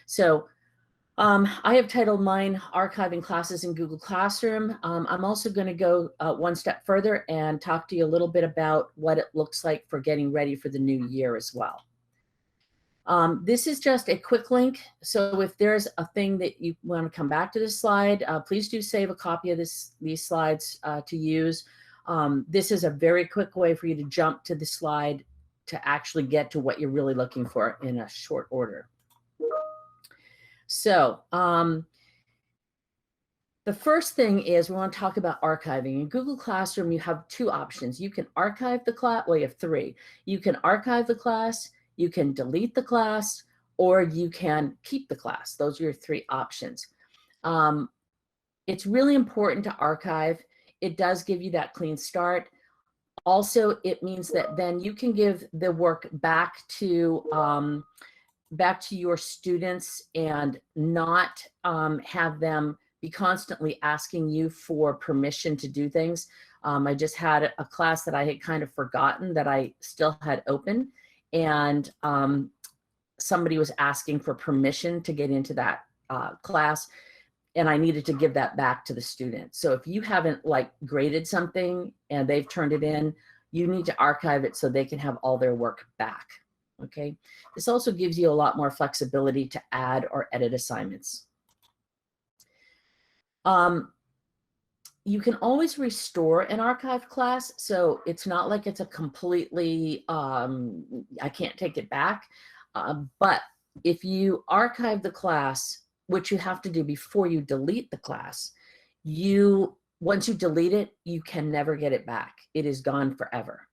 So I have titled mine Archiving Classes in Google Classroom. I'm also going to go one step further and talk to you a little bit about what it looks like for getting ready for the new year as well. This is just a quick link. So if there's a thing that you want to come back to this slide, please do save a copy of these slides to use. This is a very quick way for you to jump to the slide to actually get to what you're really looking for in a short order. So the first thing is we want to talk about archiving. In Google Classroom, you have two options. You can archive the class. Well, you have three. You can archive the class, you can delete the class, or you can keep the class. Those are your three options. It's really important to archive. It does give you that clean start. Also, it means that then you can give the work back to your students and not have them be constantly asking you for permission to do things. I just had a class that I had kind of forgotten that I still had open, and somebody was asking for permission to get into that class, and I needed to give that back to the student. So if you haven't like graded something and they've turned it in, you need to archive it so they can have all their work back. Okay, this also gives you a lot more flexibility to add or edit assignments. You can always restore an archived class, so it's not like it's a completely, I can't take it back. But if you archive the class, which you have to do before you delete the class, once you delete it, you can never get it back. It is gone forever.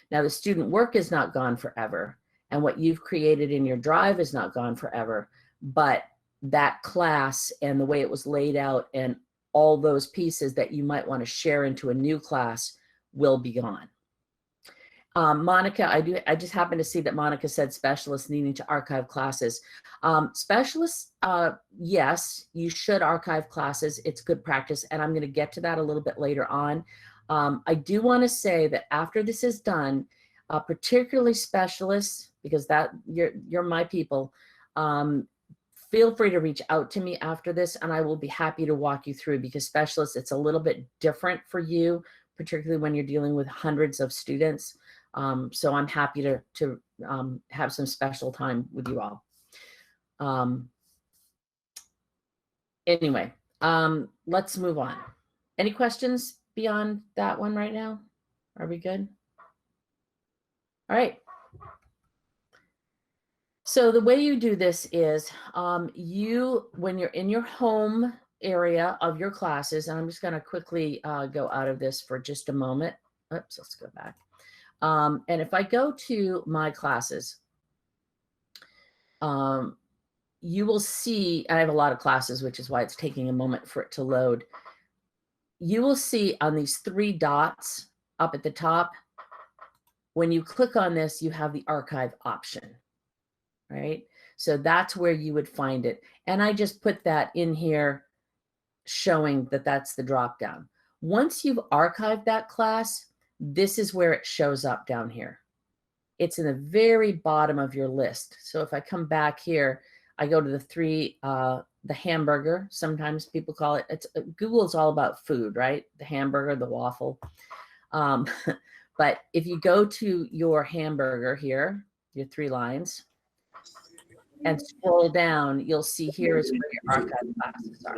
Now, the student work is not gone forever, and what you've created in your drive is not gone forever, but that class and the way it was laid out and all those pieces that you might want to share into a new class will be gone. Monica, I just happened to see that Monica said specialists needing to archive classes. Specialists, yes, you should archive classes. It's good practice, and I'm going to get to that a little bit later on. I do want to say that after this is done, particularly specialists, because you're my people, feel free to reach out to me after this, and I will be happy to walk you through, because specialists, it's a little bit different for you, particularly when you're dealing with hundreds of students. So I'm happy to have some special time with you all. Anyway, let's move on. Any questions beyond that one right now? Are we good? All right. So the way you do this is when you're in your home area of your classes, and I'm just going to quickly go out of this for just a moment. Oops, let's go back. And if I go to my classes, you will see, I have a lot of classes, which is why it's taking a moment for it to load. You will see on these three dots up at the top, when you click on this, you have the archive option, right? So that's where you would find it. And I just put that in here showing that that's the drop down. Once you've archived that class, this is where it shows up down here. It's in the very bottom of your list. So if I come back here, I go to the hamburger, sometimes people call it, Google is all about food, right? The hamburger, the waffle. But if you go to your hamburger here, your three lines, and scroll down, you'll see here is where your archive classes are.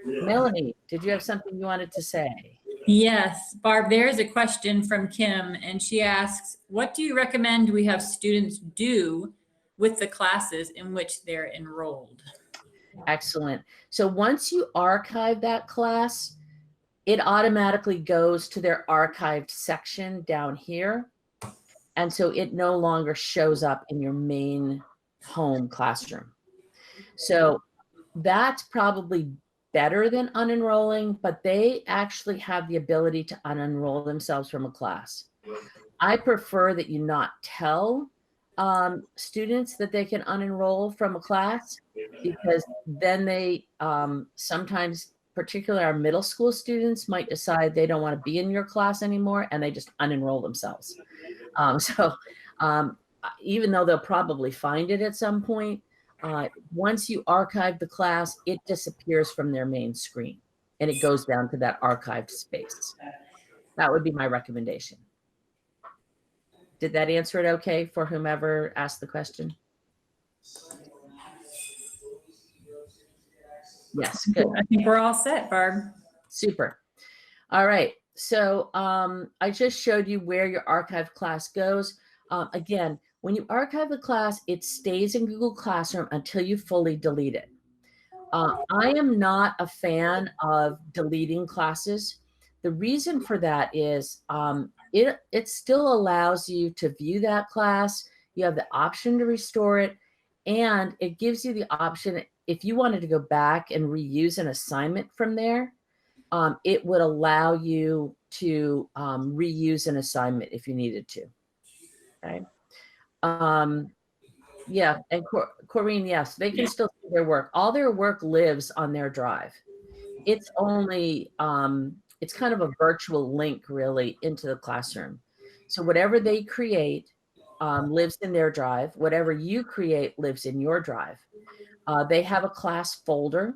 Melanie, did you have something you wanted to say? Yes, Barb, there's a question from Kim, and she asks, what do you recommend we have students do with the classes in which they're enrolled? Excellent. So once you archive that class, it automatically goes to their archived section down here. And so it no longer shows up in your main home classroom. So that's probably better than unenrolling, but they actually have the ability to unenroll themselves from a class. I prefer that you not tell students that they can unenroll from a class, because then they sometimes, particularly our middle school students, might decide they don't want to be in your class anymore, and they just unenroll themselves. Even though they'll probably find it at some point, once you archive the class, it disappears from their main screen and it goes down to that archived space. That would be my recommendation. Did that answer it okay for whomever asked the question? Yes, good. I think we're all set, Barb. Super. All right. So I just showed you where your archive class goes. Again, when you archive a class, it stays in Google Classroom until you fully delete it. I am not a fan of deleting classes. The reason for that is it still allows you to view that class. You have the option to restore it, and it gives you the option, if you wanted to go back and reuse an assignment from there, it would allow you to reuse an assignment if you needed to. Okay. Yeah, and Corrine, yes, they can still do their work. All their work lives on their drive. It's only, it's kind of a virtual link really into the classroom. So whatever they create lives in their drive. Whatever you create lives in your drive. They have a class folder.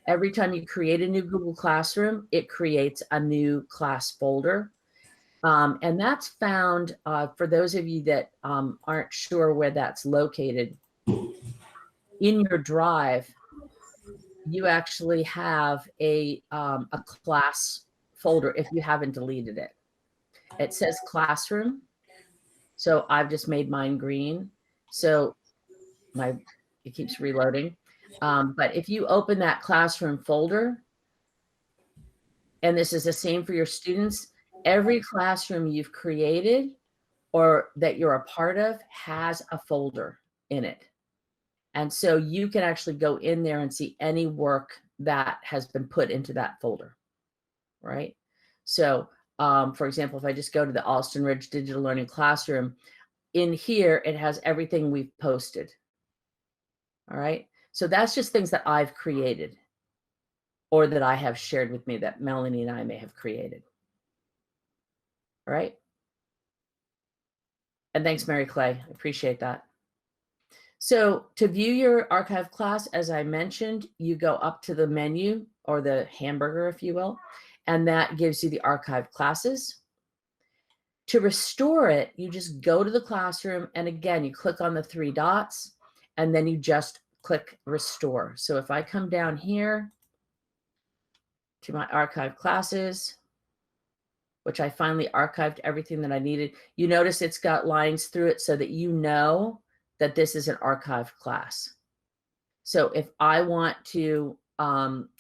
Every time you create a new Google Classroom, it creates a new class folder. And that's found, for those of you that aren't sure where that's located, in your drive, you actually have a class folder if you haven't deleted it. It says classroom. So I've just made mine green. So it keeps reloading. But if you open that classroom folder, and this is the same for your students, every classroom you've created or that you're a part of has a folder in it. And so you can actually go in there and see any work that has been put into that folder, right? So, for example, if I just go to the Alston Ridge Digital Learning Classroom, in here, it has everything we've posted, all right? So that's just things that I've created or that I have shared with me that Melanie and I may have created, all right? And thanks, Mary Clay, I appreciate that. So to view your archive class, as I mentioned, you go up to the menu or the hamburger, if you will, and that gives you the archive classes. To restore it, you just go to the classroom, and again, you click on the 3 dots, and then you just click restore. So if I come down here to my archive classes, which I finally archived everything that I needed, you notice it's got lines through it so that you know that this is an archive class. So if I want to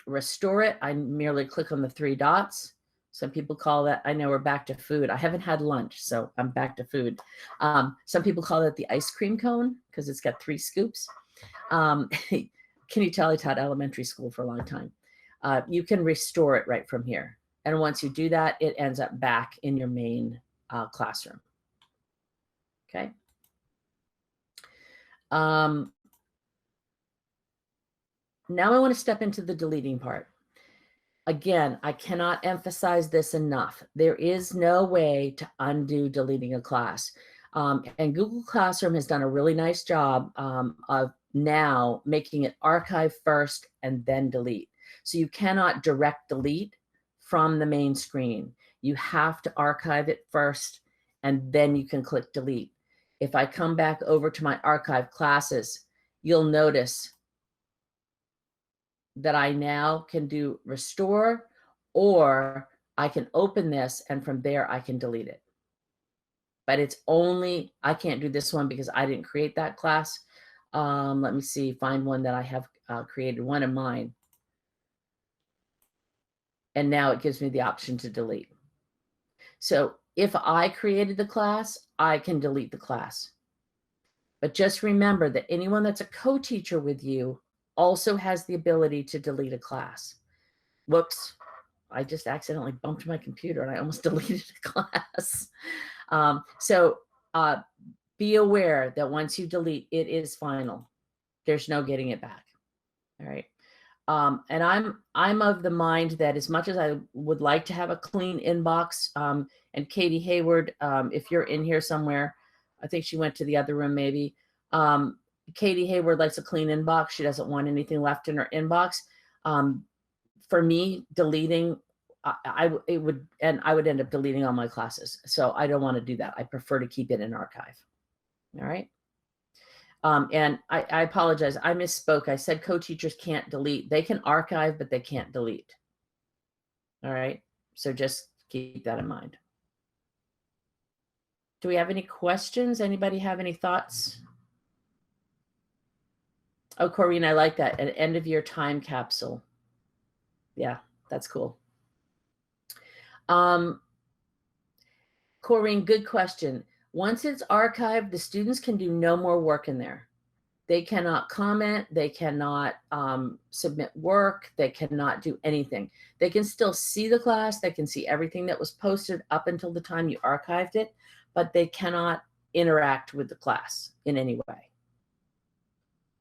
restore it, I merely click on the 3 dots. Some people call that, I know we're back to food. I haven't had lunch, so I'm back to food. Some people call it the ice cream cone because it's got 3 scoops. Can you tell I taught elementary school for a long time? You can restore it right from here. And once you do that, it ends up back in your main classroom. Okay. Now I want to step into the deleting part. Again, I cannot emphasize this enough. There is no way to undo deleting a class. And Google Classroom has done a really nice job of now making it archive first and then delete. So you cannot direct delete from the main screen. You have to archive it first and then you can click delete. If I come back over to my archive classes, you'll notice that I now can do restore, or I can open this and from there I can delete it. But it's only, I can't do this one because I didn't create that class. Let me see, find one that I have created, one of mine. And now it gives me the option to delete. So if I created the class, I can delete the class. But just remember that anyone that's a co-teacher with you also has the ability to delete a class. Whoops, I just accidentally bumped my computer and I almost deleted a class. So be aware that once you delete, it is final. There's no getting it back. All right. And I'm of the mind that as much as I would like to have a clean inbox, and Katie Hayward, if you're in here somewhere, I think she went to the other room maybe. Katie Hayward likes a clean inbox. She doesn't want anything left in her inbox. For me, deleting, I would end up deleting all my classes. So I don't want to do that. I prefer to keep it in archive. All right. And I apologize. I misspoke. I said co-teachers can't delete. They can archive, but they can't delete. All right. So just keep that in mind. Do we have any questions? Anybody have any thoughts? Oh, Corrine, I like that. An end of year time capsule. Yeah, that's cool. Corrine, good question. Once it's archived, the students can do no more work in there. They cannot comment. They cannot submit work. They cannot do anything. They can still see the class. They can see everything that was posted up until the time you archived it, but they cannot interact with the class in any way.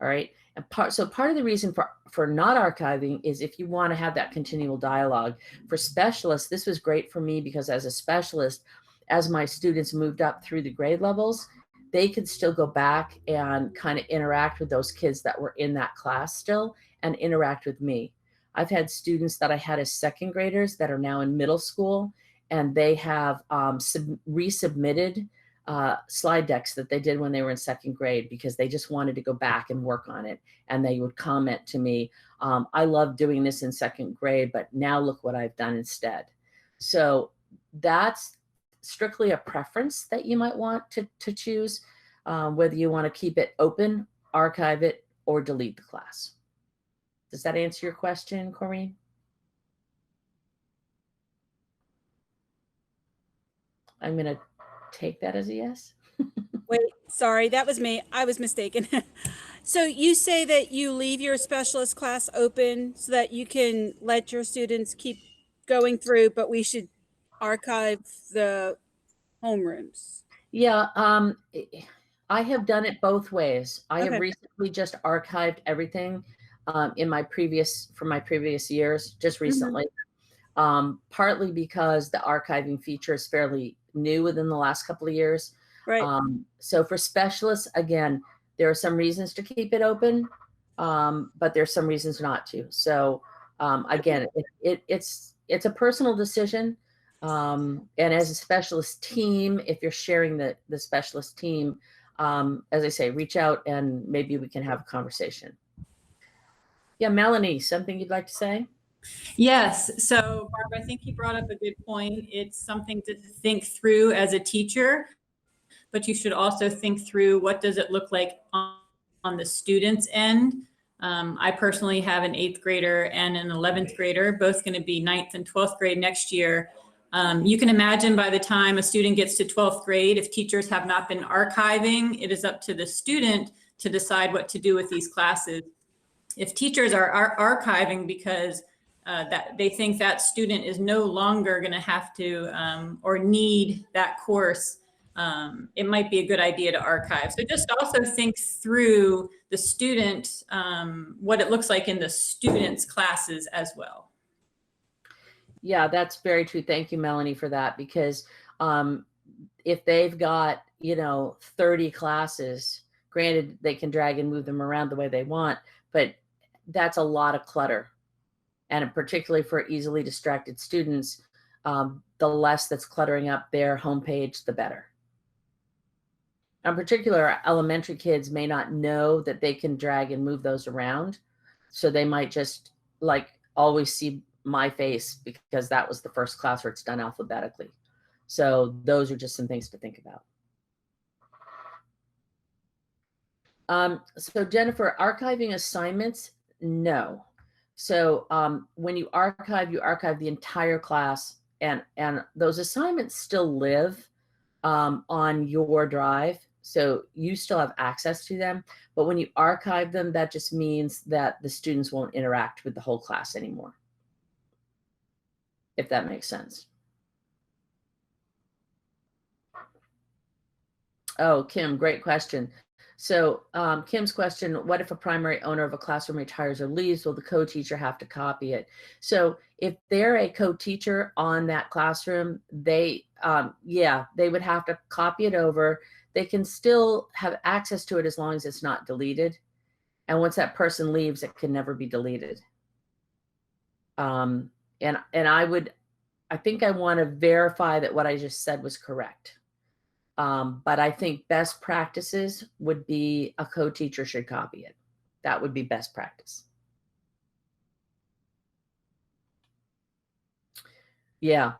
All right. And part of the reason for not archiving is if you want to have that continual dialogue. For specialists, this was great for me because as a specialist, as my students moved up through the grade levels, they could still go back and kind of interact with those kids that were in that class still and interact with me. I've had students that I had as second graders that are now in middle school, and they have resubmitted slide decks that they did when they were in second grade because they just wanted to go back and work on it. And they would comment to me, I love doing this in second grade, but now look what I've done instead. So that's strictly a preference that you might want to choose, whether you want to keep it open, archive it, or delete the class. Does that answer your question, Corrine? I'm going to take that as a yes. Wait, sorry, that was me. I was mistaken. So you say that you leave your specialist class open so that you can let your students keep going through, but we should archive the homerooms. Yeah, I have done it both ways. I have Okay. recently just archived everything in my previous years, just recently. Partly because the archiving feature is fairly new within the last couple of years. Right. So for specialists, again, there are some reasons to keep it open, but there's some reasons not to. So again, it's a personal decision. And as a specialist team, if you're sharing the specialist team, as I say, reach out and maybe we can have a conversation. Yeah, Melanie, something you'd like to say? Yes. So Barb, I think you brought up a good point. It's something to think through as a teacher, but you should also think through what does it look like on the student's end. I personally have an 8th grader and an 11th grader, both going to be 9th and 12th grade next year. You can imagine by the time a student gets to 12th grade, if teachers have not been archiving, it is up to the student to decide what to do with these classes. If teachers are archiving because that they think that student is no longer going to have to or need that course, it might be a good idea to archive. So just also think through the student, what it looks like in the student's classes as well. Yeah, that's very true. Thank you, Melanie, for that. Because if they've got, 30 classes, granted, they can drag and move them around the way they want, but that's a lot of clutter. And particularly for easily distracted students, the less that's cluttering up their homepage, the better. In particular, elementary kids may not know that they can drag and move those around. So they might just always see my face because that was the first class where it's done alphabetically. So those are just some things to think about. So Jennifer, archiving assignments, no. So when you archive the entire class, and those assignments still live on your drive. So you still have access to them. But when you archive them, that just means that the students won't interact with the whole class anymore, if that makes sense. Oh, Kim, great question. So Kim's question, what if a primary owner of a classroom retires or leaves? Will the co-teacher have to copy it? So if they're a co-teacher on that classroom, they would have to copy it over. they can still have access to it as long as it's not deleted. And once that person leaves, it can never be deleted. And I think I want to verify that what I just said was correct. But I think best practices would be a co-teacher should copy it. That would be best practice. Yeah.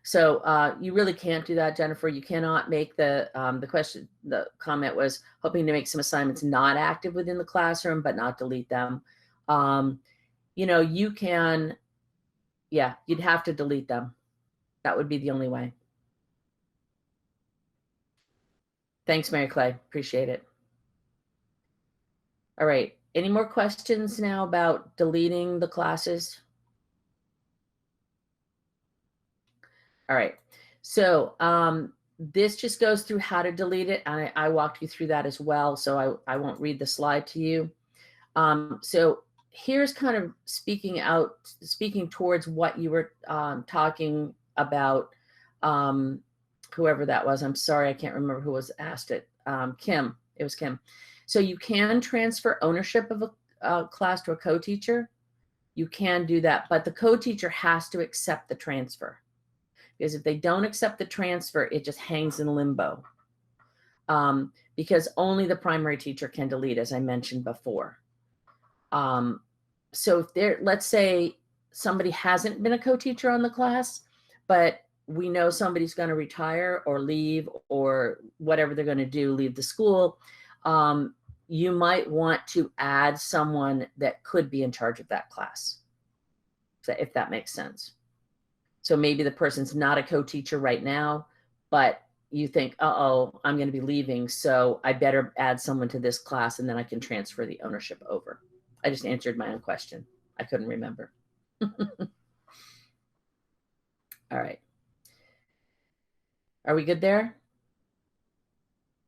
So you really can't do that, Jennifer. You cannot make the comment was hoping to make some assignments not active within the classroom, but not delete them. You know, you can, yeah, you'd have to delete them. That would be the only way. Thanks, Mary Clay. Appreciate it. All right. Any more questions now about deleting the classes? All right. So this just goes through how to delete it. And I walked you through that as well. So I won't read the slide to you. So here's kind of speaking towards what you were talking about. Whoever that was, I'm sorry, I can't remember who was asked it. Kim, it was Kim. So you can transfer ownership of a class to a co-teacher. You can do that, but the co-teacher has to accept the transfer. Because if they don't accept the transfer, it just hangs in limbo. Because only the primary teacher can delete, as I mentioned before. So if let's say somebody hasn't been a co-teacher on the class, but we know somebody's going to retire or leave or whatever they're going to do, leave the school, you might want to add someone that could be in charge of that class, if that makes sense. So maybe the person's not a co-teacher right now, but you think, uh-oh, I'm going to be leaving, so I better add someone to this class and then I can transfer the ownership over. I just answered my own question. I couldn't remember. All right. Are we good there?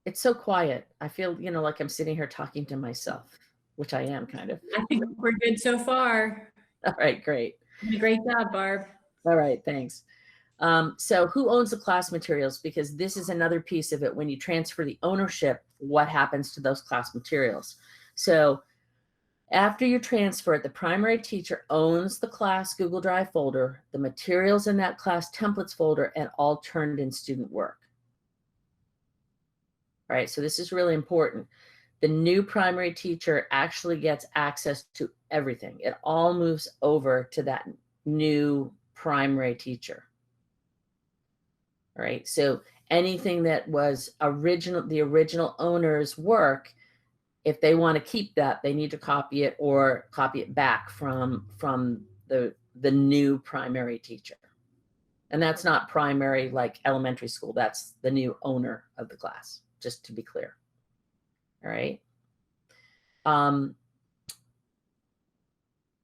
It's so quiet. I feel, you know, like I'm sitting here talking to myself, which I am kind of. I think we're good so far. All right, great. Great job, Barb. All right, thanks. So who owns the class materials? Because this is another piece of it. When you transfer the ownership, what happens to those class materials? So after you transfer it, the primary teacher owns the class Google Drive folder, the materials in that class templates folder, and all turned in student work. All right, so this is really important. The new primary teacher actually gets access to everything. It all moves over to that new primary teacher. All right, so anything that was the original owner's work, if they want to keep that, they need to copy it or copy it back from the new primary teacher. And that's not primary like elementary school. That's the new owner of the class, just to be clear. All right.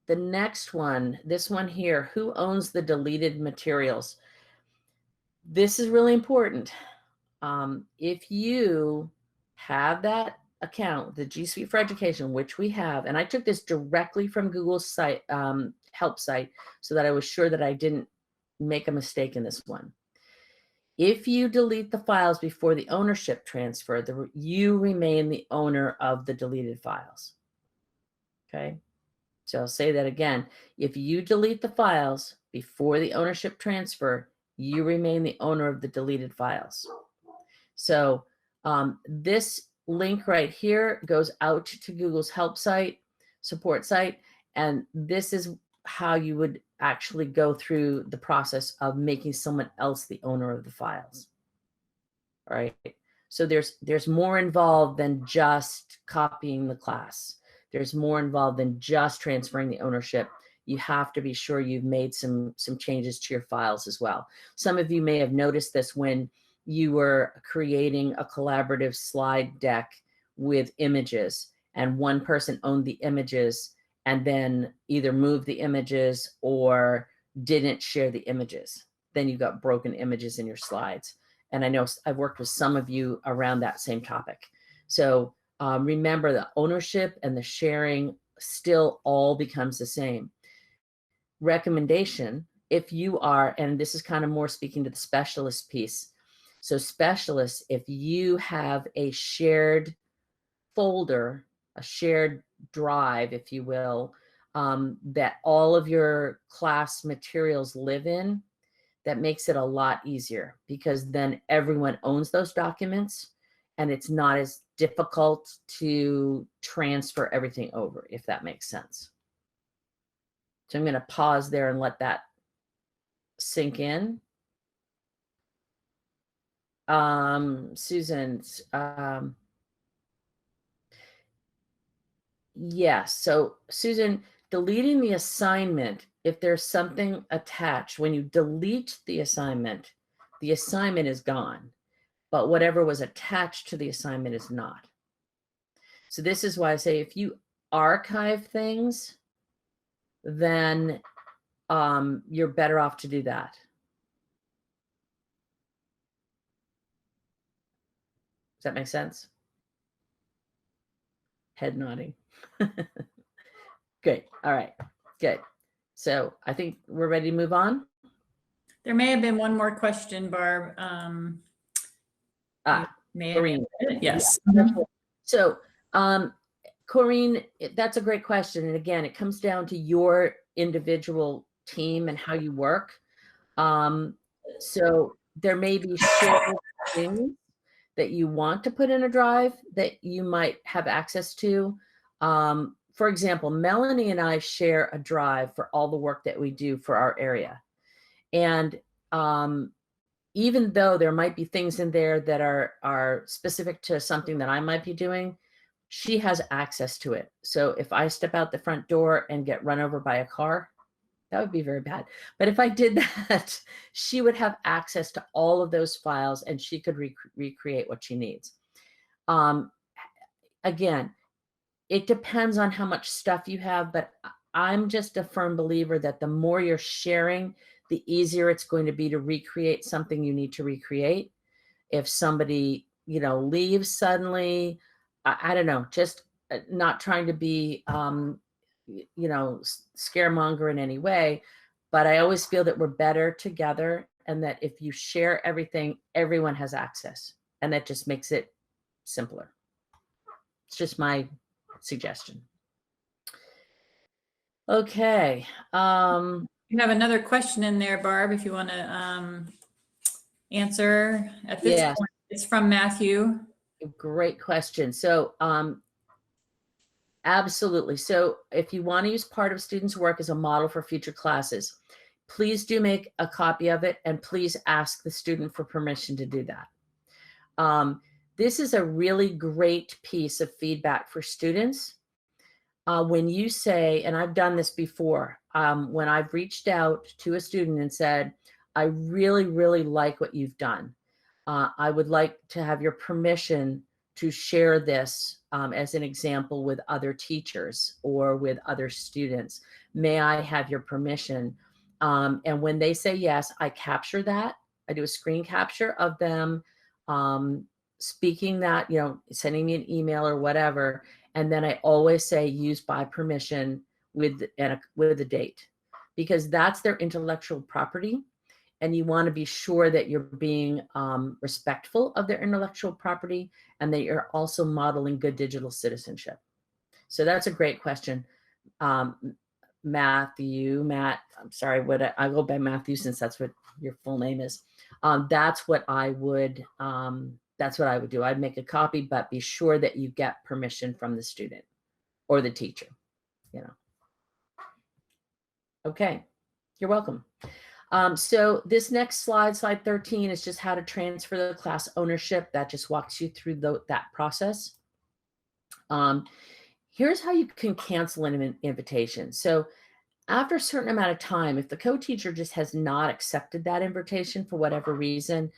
The next one, this one here, who owns the deleted materials? This is really important. If you have that account, the G Suite for Education, which we have, and I took this directly from Google's site, help site, so that I was sure that I didn't make a mistake in this one. If you delete the files before the ownership transfer, you remain the owner of the deleted files. Okay, so I'll say that again. If you delete the files before the ownership transfer, you remain the owner of the deleted files. So this link right here goes out to Google's help site, support site, and this is how you would actually go through the process of making someone else the owner of the files. All right. So there's more involved than just copying the class. There's more involved than just transferring the ownership. You have to be sure you've made some changes to your files as well. Some of you may have noticed this when you were creating a collaborative slide deck with images, and one person owned the images and then either moved the images or didn't share the images. Then you got broken images in your slides. And I know I've worked with some of you around that same topic. So remember, the ownership and the sharing still all becomes the same. Recommendation, if you are, and this is kind of more speaking to the specialist piece. So specialists, if you have a shared folder, a shared drive, if you will, that all of your class materials live in, that makes it a lot easier, because then everyone owns those documents and it's not as difficult to transfer everything over, if that makes sense. So I'm going to pause there and let that sink in. Susan's, yes. So Susan, deleting the assignment, if there's something attached, when you delete the assignment is gone, but whatever was attached to the assignment is not. So this is why I say, if you archive things, then you're better off to do that. Does that make sense? Head nodding. Good. All right. Good. So I think we're ready to move on. There may have been one more question, Barb. Corinne. Yes. Yeah. So, Corinne, that's a great question. And again, it comes down to your individual team and how you work. So there may be shared things that you want to put in a drive that you might have access to. For example, Melanie and I share a drive for all the work that we do for our area. And even though there might be things in there that are specific to something that I might be doing, she has access to it. So if I step out the front door and get run over by a car, that would be very bad. But if I did that, she would have access to all of those files and she could recreate what she needs. Again, it depends on how much stuff you have, but I'm just a firm believer that the more you're sharing, the easier it's going to be to recreate something you need to recreate. If somebody, leaves suddenly, I don't know, just not trying to be, scaremonger in any way, but I always feel that we're better together, and that if you share everything, everyone has access, and that just makes it simpler. It's just my suggestion. Okay. You have another question in there, Barb, if you want to answer at this point. It's from Matthew. Great question. So absolutely. So if you want to use part of students' work as a model for future classes, please do make a copy of it, and please ask the student for permission to do that. This is a really great piece of feedback for students. When you say, and I've done this before, when I've reached out to a student and said, I really, really like what you've done. I would like to have your permission to share this as an example with other teachers or with other students. May I have your permission? And when they say yes, I capture that. I do a screen capture of them speaking that, sending me an email or whatever. And then I always say use by permission with a date, because that's their intellectual property. And you want to be sure that you're being respectful of their intellectual property, and that you're also modeling good digital citizenship. So that's a great question. Matt, I'm sorry, I go by Matthew since that's what your full name is. That's what I would do. I'd make a copy, but be sure that you get permission from the student or the teacher, Okay, you're welcome. So this next slide 13, is just how to transfer the class ownership. That just walks you through that process. Here's how you can cancel an invitation. So after a certain amount of time, if the co-teacher just has not accepted that invitation for whatever reason,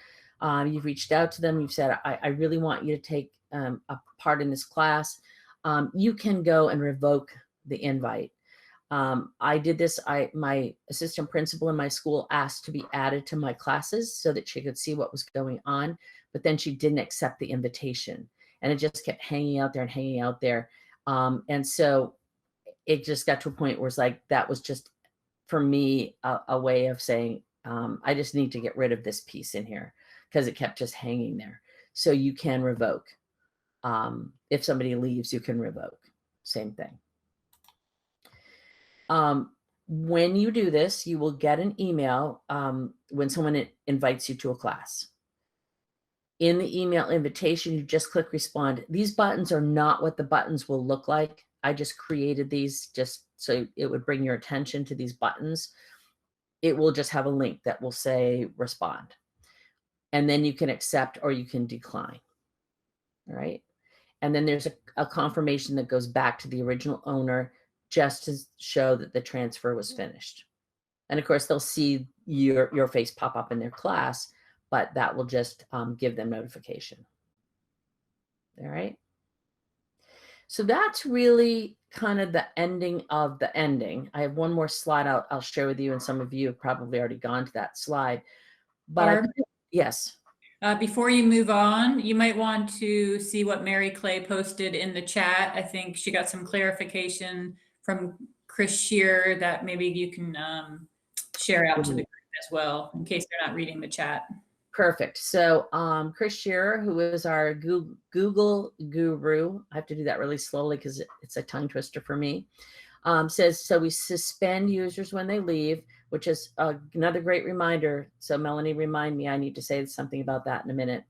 you've reached out to them, you've said, I really want you to take a part in this class, you can go and revoke the invite. I did this. My assistant principal in my school asked to be added to my classes so that she could see what was going on, but then she didn't accept the invitation, and it just kept hanging out there and hanging out there. And so it just got to a point where it's like, that was just, for me, a way of saying, I just need to get rid of this piece in here. because it kept just hanging there. So you can revoke. If somebody leaves, you can revoke. Same thing. When you do this, you will get an email when someone invites you to a class. In the email invitation, you just click respond. These buttons are not what the buttons will look like. I just created these just so it would bring your attention to these buttons. It will just have a link that will say respond. And then you can accept or you can decline. All right. And then there's a confirmation that goes back to the original owner just to show that the transfer was finished. And of course, they'll see your face pop up in their class, but that will just give them notification. All right. So that's really kind of the ending of the ending. I have one more slide I'll share with you, and some of you have probably already gone to that slide. But yes. Before you move on, you might want to see what Mary Clay posted in the chat. I think she got some clarification from Chris Shearer that maybe you can share out to the group as well, in case they're not reading the chat. Perfect. So Chris Shearer, who is our Google guru, I have to do that really slowly because it's a tongue twister for me, says, so we suspend users when they leave, which is another great reminder. So Melanie, remind me, I need to say something about that in a minute.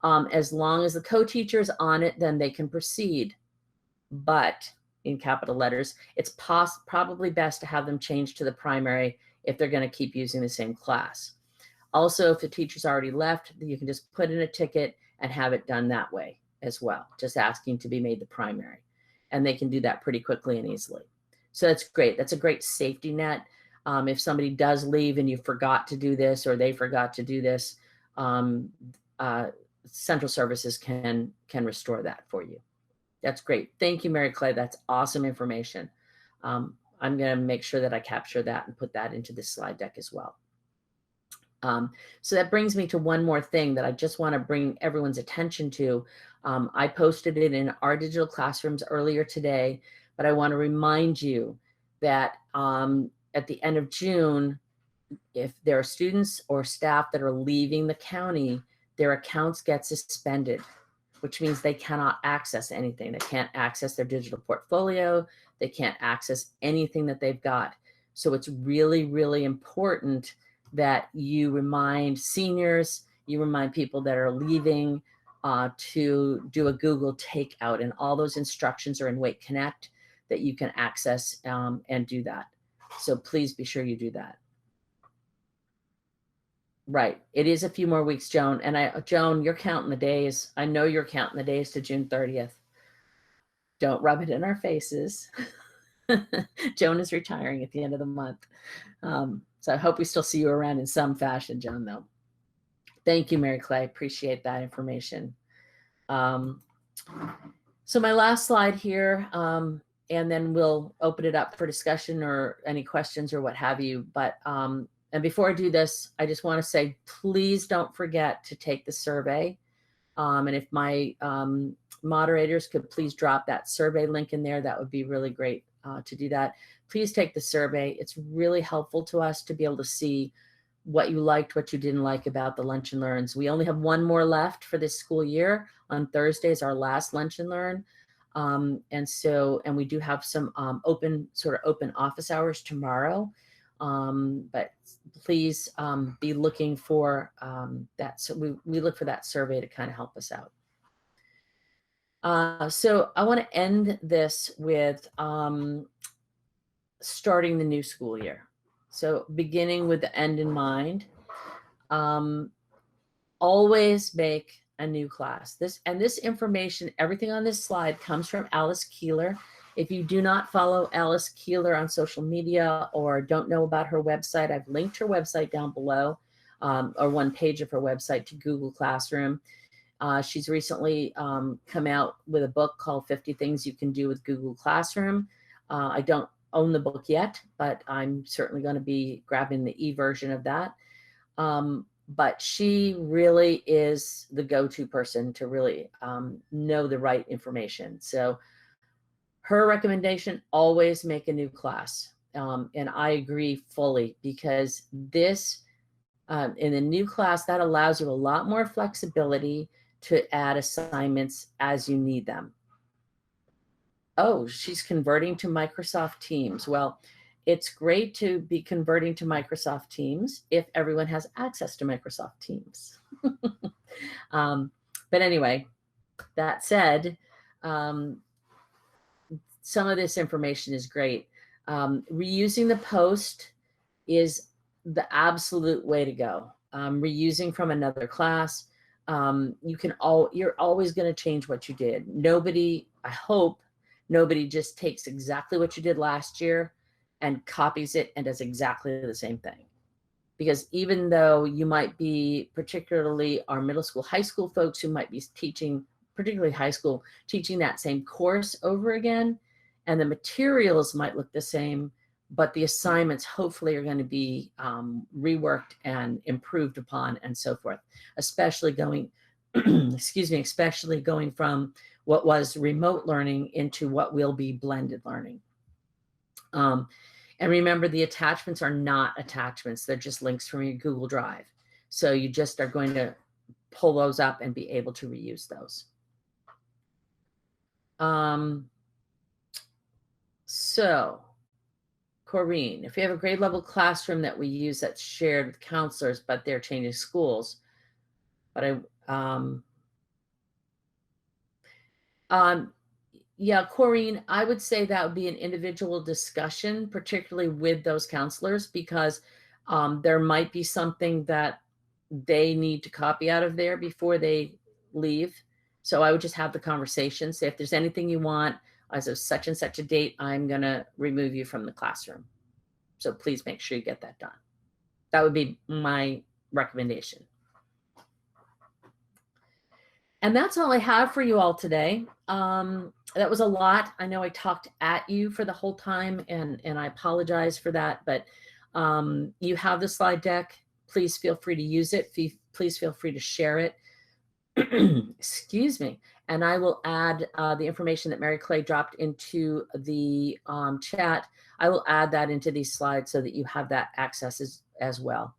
As long as the co-teacher is on it, then they can proceed. But in capital letters, it's probably best to have them change to the primary if they're going to keep using the same class. Also, if the teacher's already left, you can just put in a ticket and have it done that way as well, just asking to be made the primary. And they can do that pretty quickly and easily. So that's great. That's a great safety net. If somebody does leave and you forgot to do this or they forgot to do this, central services can restore that for you. That's great. Thank you, Mary Clay. That's awesome information. I'm going to make sure that I capture that and put that into this slide deck as well. So that brings me to one more thing that I just want to bring everyone's attention to. I posted it in our digital classrooms earlier today, but I want to remind you that at the end of June, if there are students or staff that are leaving the county, their accounts get suspended, which means they cannot access anything. They can't access their digital portfolio. They can't access anything that they've got. So it's really, really important that you remind seniors, you remind people that are leaving to do a Google takeout, and all those instructions are in Wake Connect that you can access and do that. So please be sure you do that. Right, it is a few more weeks, Joan, and Joan, you're counting the days. I know you're counting the days to June 30th. Don't rub it in our faces. Joan is retiring at the end of the month. So I hope we still see you around in some fashion, Joan, though. Thank you, Mary Clay. Appreciate that information. So my last slide here, and then we'll open it up for discussion or any questions or what have you. But and before I do this, I just want to say, please don't forget to take the survey. And if my moderators could please drop that survey link in there, that would be really great to do that. Please take the survey. It's really helpful to us to be able to see what you liked, what you didn't like about the Lunch and Learns. We only have one more left for this school year. On Thursday is our last Lunch and Learn. And we do have some open office hours tomorrow. But please be looking for that. So we look for that survey to kind of help us out. So I want to end this with starting the new school year. So beginning with the end in mind, always make a new class. This information, everything on this slide comes from Alice Keeler. If you do not follow Alice Keeler on social media or don't know about her website, I've linked her website down below, or one page of her website to Google Classroom. She's recently come out with a book called 50 Things You Can Do with Google Classroom. I don't own the book yet, but I'm certainly going to be grabbing the e-version of that. But she really is the go-to person to really know the right information. So her recommendation, always make a new class. And I agree fully, because this In the new class, that allows you a lot more flexibility to add assignments as you need them. Oh, she's converting to Microsoft Teams. Well, it's great to be converting to Microsoft Teams if everyone has access to Microsoft Teams. But anyway, that said, some of this information is great. Reusing the post is the absolute way to go. Reusing from another class, you're always going to change what you did. Nobody, I hope, nobody just takes exactly what you did last year and copies it and does exactly the same thing. Because even though you might be, particularly our middle school, high school folks who might be teaching, particularly high school, teaching that same course over again, and the materials might look the same, but the assignments hopefully are going to be reworked and improved upon and so forth, especially going, excuse me, especially going from what was remote learning into what will be blended learning. And remember, the attachments are not attachments. They're just links from your Google Drive. So you just are going to pull those up and be able to reuse those. So, Corrine, if you have a grade level classroom that we use that's shared with counselors, but they're changing schools, but yeah, Corrine, I would say that would be an individual discussion, particularly with those counselors, because there might be something that they need to copy out of there before they leave. So I would just have the conversation, say, if there's anything you want, as of such and such a date, I'm going to remove you from the classroom. So please make sure you get that done. That would be my recommendation. And that's all I have for you all today. That was a lot. I know I talked at you for the whole time, and I apologize for that, but you have the slide deck. Please feel free to use it. Please feel free to share it. Excuse me. And I will add the information that Mary Clay dropped into the chat. I will add that into these slides so that you have that access as well.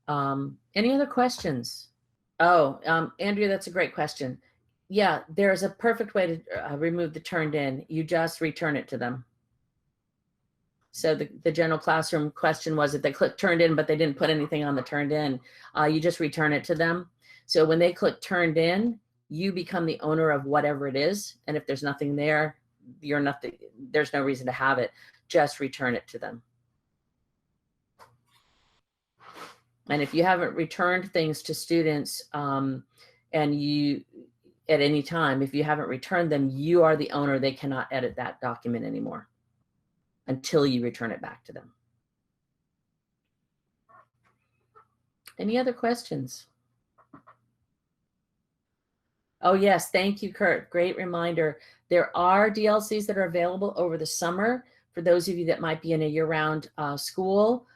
Any other questions? Oh, Andrea, that's a great question. Yeah, there's a perfect way to remove the turned in. You just return it to them. So the general classroom question was if they clicked turned in, but they didn't put anything on the turned in, you just return it to them. So when they click turned in, you become the owner of whatever it is. And if there's nothing there, there's no reason to have it. Just return it to them. And if you haven't returned things to students and you, at any time, if you haven't returned them, you are the owner. They cannot edit that document anymore until you return it back to them. Any other questions? Oh yes, thank you, Kurt. Great reminder. There are DLCs that are available over the summer for those of you that might be in a year-round school,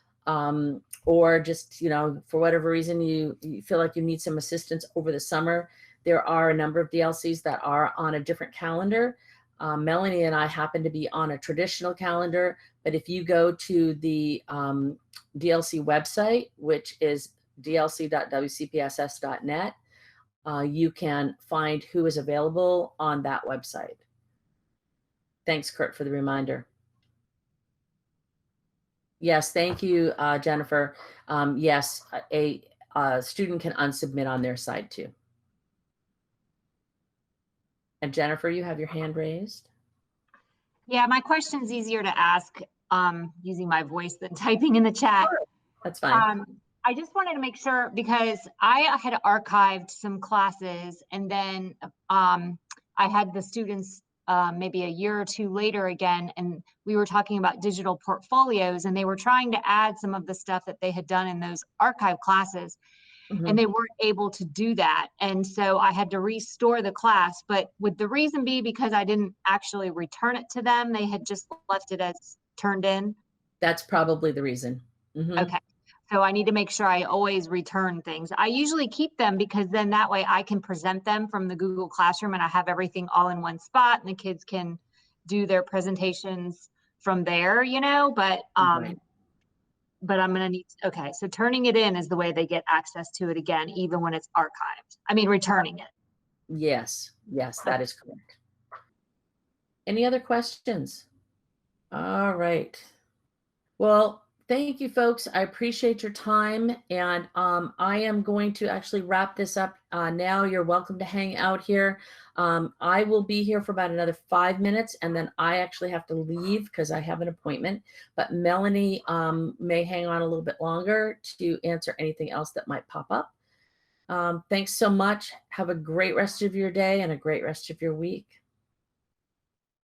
or just, you know, for whatever reason you feel like you need some assistance over the summer. There are a number of DLCs that are on a different calendar. Melanie and I happen to be on a traditional calendar, but if you go to the DLC website, which is dlc.wcpss.net, you can find who is available on that website. Thanks, Kurt, for the reminder. Yes, thank you, Jennifer. Yes, a student can unsubmit on their side too. And Jennifer, you have your hand raised. Yeah, my question's easier to ask using my voice than typing in the chat. Sure. That's fine. I just wanted to make sure, because I had archived some classes, and then I had the students maybe a year or two later again, and we were talking about digital portfolios, and they were trying to add some of the stuff that they had done in those archive classes. And they weren't able to do that. And so I had to restore the class. But would the reason be because I didn't actually return it to them? They had just left it as turned in? That's probably the reason. Okay. So I need to make sure I always return things. I usually keep them because then that way I can present them from the Google Classroom and I have everything all in one spot and the kids can do their presentations from there, you know, but Right. but I'm gonna need, okay, so turning it in is the way they get access to it again, even when it's archived. I mean, returning it. Yes, yes, that is correct. Any other questions? All right. Well, thank you, folks. I appreciate your time. And I am going to actually wrap this up now. You're welcome to hang out here. I will be here for about another 5 minutes, and then I actually have to leave because I have an appointment. But Melanie may hang on a little bit longer to answer anything else that might pop up. Thanks so much. Have a great rest of your day and a great rest of your week.